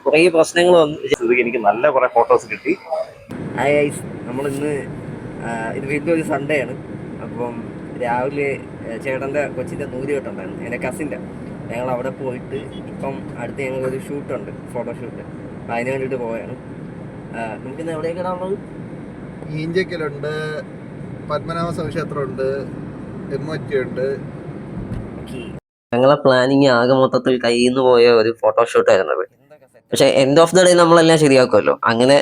കുറേ പ്രശ്നങ്ങൾ വന്നു. എനിക്ക് നല്ല കുറെ ഫോട്ടോസ് കിട്ടി. നമ്മളിന്ന് ഇത് വലിയൊരു സൺഡേ ആണ്. അപ്പം രാവിലെ ചേട്ടൻ്റെ കൊച്ചിൻ്റെ നൂലുകെട്ടുണ്ടായിരുന്നു, എൻ്റെ കസിൻ്റെ. ഞങ്ങൾ അവിടെ പോയിട്ട് ഇപ്പം അടുത്ത് ഞങ്ങൾക്കൊരു ഷൂട്ടുണ്ട്, ഫോട്ടോഷൂട്ട്. അപ്പം അതിന് വേണ്ടിയിട്ട് പോവുകയാണ്. നമുക്കിന്ന് എവിടേക്കാണുള്ളത്? ഈഞ്ചക്കലുണ്ട്, പത്മനാഭ സ്വാമി ക്ഷേത്രമുണ്ട്, എമ്മൊറ്റിയുണ്ട്. ഞങ്ങളെ പ്ലാനിങ് ആകെ മൊത്തത്തിൽ കയ്യിൽ നിന്ന് പോയ ഒരു ഫോട്ടോഷൂട്ട് ആയിരുന്നത്. പക്ഷെ എൻഡ് ഓഫ് ദ ഡേ നമ്മളെല്ലാം ശരിയാക്കുമല്ലോ. അങ്ങനെ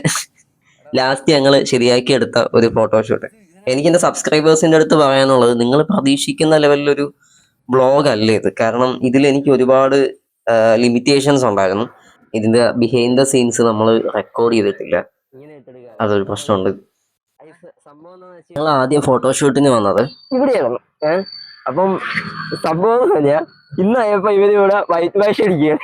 ലാസ്റ്റ് ഞങ്ങൾ ശരിയാക്കി എടുത്ത ഒരു ഫോട്ടോഷൂട്ട്. എനിക്ക് എൻ്റെ സബ്സ്ക്രൈബേഴ്സിൻ്റെ അടുത്ത് പറയാനുള്ളത്, നിങ്ങൾ പ്രതീക്ഷിക്കുന്ന ലെവലിലൊരു ബ്ലോഗ് അല്ല ഇത്. കാരണം ഇതിൽ എനിക്ക് ഒരുപാട് ലിമിറ്റേഷൻസ് ഉണ്ടായിരുന്നു. ഇതിൻ്റെ ബിഹൈൻഡ് ദ സീൻസ് നമ്മൾ റെക്കോർഡ് ചെയ്തിട്ടില്ല, അതൊരു പ്രശ്നമുണ്ട്. ഞങ്ങൾ ആദ്യം ഫോട്ടോഷൂട്ടിന് വന്നത് ഇവിടെയായിരുന്നു. അപ്പം സംഭവം ഇന്നായപ്പോ ഇവരിവിടെ വൈറ്റ് വാഷ് അടിക്കുകയാണ്.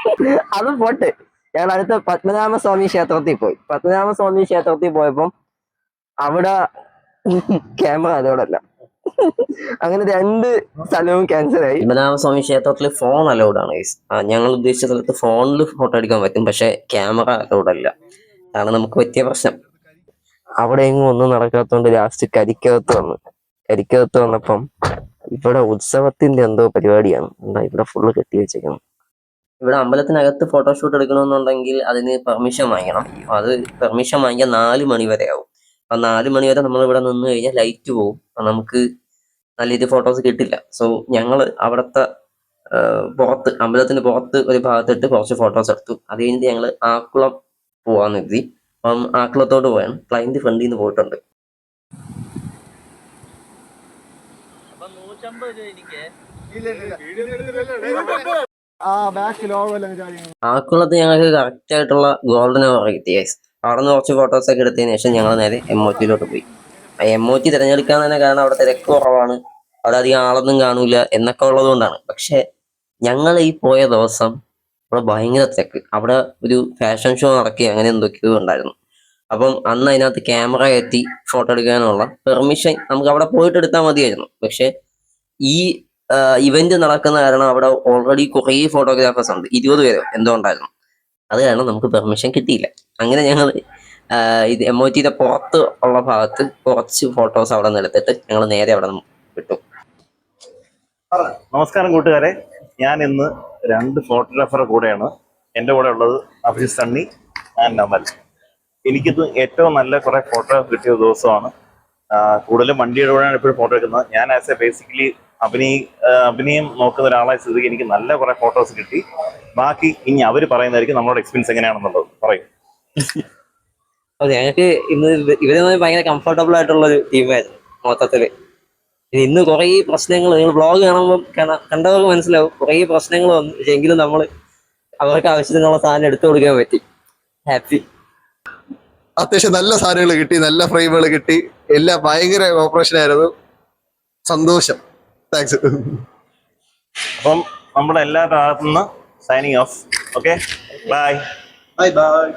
അതും പോട്ടെ, ഞങ്ങൾ അടുത്ത പത്മനാഭസ്വാമി ക്ഷേത്രത്തിൽ പോയി. പത്മനാഭസ്വാമി ക്ഷേത്രത്തിൽ പോയപ്പം അവിടെ ക്യാമറ അതോടല്ല, അങ്ങനെ 2 സ്ഥലവും ക്യാൻസൽ ആയി. പത്മനാഭസ്വാമി ക്ഷേത്രത്തിൽ ഫോൺ അലൗഡാണ്. ഞങ്ങൾ ഉദ്ദേശിച്ച സ്ഥലത്ത് ഫോണിൽ ഫോട്ടോ എടുക്കാൻ പറ്റും, പക്ഷെ ക്യാമറ അലൗഡല്ല. അതാണ് നമുക്ക് പറ്റിയ പ്രശ്നം. അവിടെ എങ്ങും ഒന്നും നടക്കാത്തതുകൊണ്ട് ലാസ്റ്റ് കരിക്കകത്ത് വന്നപ്പം ഇവിടെ ഉത്സവത്തിന്റെ എന്തോ പരിപാടിയാണ്. ഇവിടെ ഫുള്ള് കെട്ടി വെച്ചേക്കണം. ഇവിടെ അമ്പലത്തിനകത്ത് ഫോട്ടോഷൂട്ട് എടുക്കണമെന്നുണ്ടെങ്കിൽ അതിന് പെർമിഷൻ വാങ്ങിക്കണം. അത് പെർമിഷൻ വാങ്ങിക്കാൻ 4 മണി വരെ ആവും. അപ്പം 4 മണി വരെ നമ്മൾ ഇവിടെ നിന്ന് കഴിഞ്ഞാൽ ലൈറ്റ് പോകും. അപ്പം നമുക്ക് നല്ല രീതിയിൽ ഫോട്ടോസ് കിട്ടില്ല. സോ ഞങ്ങൾ അവിടുത്തെ അമ്പലത്തിന് പുറത്ത് ഒരു ഭാഗത്തിട്ട് കുറച്ച് ഫോട്ടോസ് എടുത്തു. അത് കഴിഞ്ഞിട്ട് ഞങ്ങൾ ആക്കുളം പോവാന്ന് കരുതി. അപ്പം ആക്കുളത്തോട്ട് പോയാണ്. ക്ലൈന്റ് ഫ്രണ്ടിൽ നിന്ന് പോയിട്ടുണ്ട്. ആക്കുളത്ത് ഞങ്ങൾക്ക് കറക്റ്റ് ആയിട്ടുള്ള ഗോൾഡൻ അവർ കിട്ടി. അവിടെ നിന്ന് കുറച്ച് ഫോട്ടോസ് ഒക്കെ എടുത്തതിന് ശേഷം ഞങ്ങൾ നേരെ എമ്മോറ്റിയിലോട്ട് പോയി. എമ്മോറ്റി തിരഞ്ഞെടുക്കാൻ തന്നെ കാരണം അവിടെ തിരക്ക് കുറവാണ്, അവിടെ അധികം ആളൊന്നും കാണൂല എന്നൊക്കെ ഉള്ളത് കൊണ്ടാണ്. പക്ഷെ ഞങ്ങൾ ഈ പോയ ദിവസം അവിടെ ഭയങ്കര തിരക്ക്. അവിടെ ഒരു ഫാഷൻ ഷോ നടക്കി, അങ്ങനെ എന്തൊക്കെയോ ഉണ്ടായിരുന്നു. അപ്പം അന്ന് അതിനകത്ത് ക്യാമറ കയറ്റി ഫോട്ടോ എടുക്കാനുള്ള പെർമിഷൻ നമുക്ക് അവിടെ പോയിട്ട് എടുത്താൽ മതിയായിരുന്നു. പക്ഷെ ഈ ഇവന്റ് നടക്കുന്ന കാരണം അവിടെ ഓൾറെഡി കുറേ ഫോട്ടോഗ്രാഫേഴ്സ് ഉണ്ട്, 20 പേരോ എന്തോ ഉണ്ടായിരുന്നു. അത് കാരണം നമുക്ക് പെർമിഷൻ കിട്ടിയില്ല. അങ്ങനെ ഞങ്ങൾ ഇത് എമ്മോറ്റിയുടെ പുറത്ത് ഉള്ള ഭാഗത്ത് കുറച്ച് ഫോട്ടോസ് അവിടെ നിന്ന് എടുത്തിട്ട് ഞങ്ങൾ നേരെ അവിടെ നിന്ന് വിട്ടു. നമസ്കാരം കൂട്ടുകാരെ, ഞാൻ ഇന്ന് 2 ഫോട്ടോഗ്രാഫറുടെ കൂടെയാണ്. എൻ്റെ കൂടെ ഉള്ളത് അഭിജിത്ത് സണ്ണി ആൻഡ് അമൽ. എനിക്കിത് ഏറ്റവും നല്ല കുറെ ഫോട്ടോ കിട്ടിയ ദിവസമാണ്. കൂടുതലും വണ്ടിയുടെ കൂടെയാണ് എപ്പോഴും ഫോട്ടോ എടുക്കുന്നത്. ഞാൻ ആസ് എ ബേസിക്കലി അഭിനയം നോക്കുന്ന ഒരാളായ സ്ഥിതിക്ക് എനിക്ക് നല്ല കുറെ ഫോട്ടോസ് കിട്ടി. ബാക്കി ഇനി അവർ പറയുന്നതായിരിക്കും നമ്മളോട് എക്സ്പീരിയൻസ് എങ്ങനെയാണെന്നുള്ളത്. പറയും. ഞങ്ങൾക്ക് ഇന്ന് ഇവര് ഭയങ്കര കംഫർട്ടബിൾ ആയിട്ടുള്ള ഒരു ടീമായിരുന്നു മൊത്തത്തില്. ഇന്ന് കുറേ പ്രശ്നങ്ങൾ നിങ്ങൾ വ്ളോഗ് കാണുമ്പോൾ കണ്ടവർക്ക് മനസ്സിലാവും. കുറേ പ്രശ്നങ്ങൾ വന്നു, എങ്കിലും നമ്മൾ അവർക്ക് ആവശ്യത്തിനുള്ള സാധനം എടുത്തു കൊടുക്കാൻ പറ്റി. ഹാപ്പി. അത്യാവശ്യം നല്ല സാധനങ്ങൾ കിട്ടി, നല്ല ഫ്രെയിമുകൾ കിട്ടി, എല്ലാം ഭയങ്കര ഓപ്പറേഷൻ ആയിരുന്നു. സന്തോഷം. താങ്ക്സ്. അപ്പം നമ്മുടെ എല്ലാ ഭാഗത്തുനിന്ന് signing off. Okay, bye. Bye by.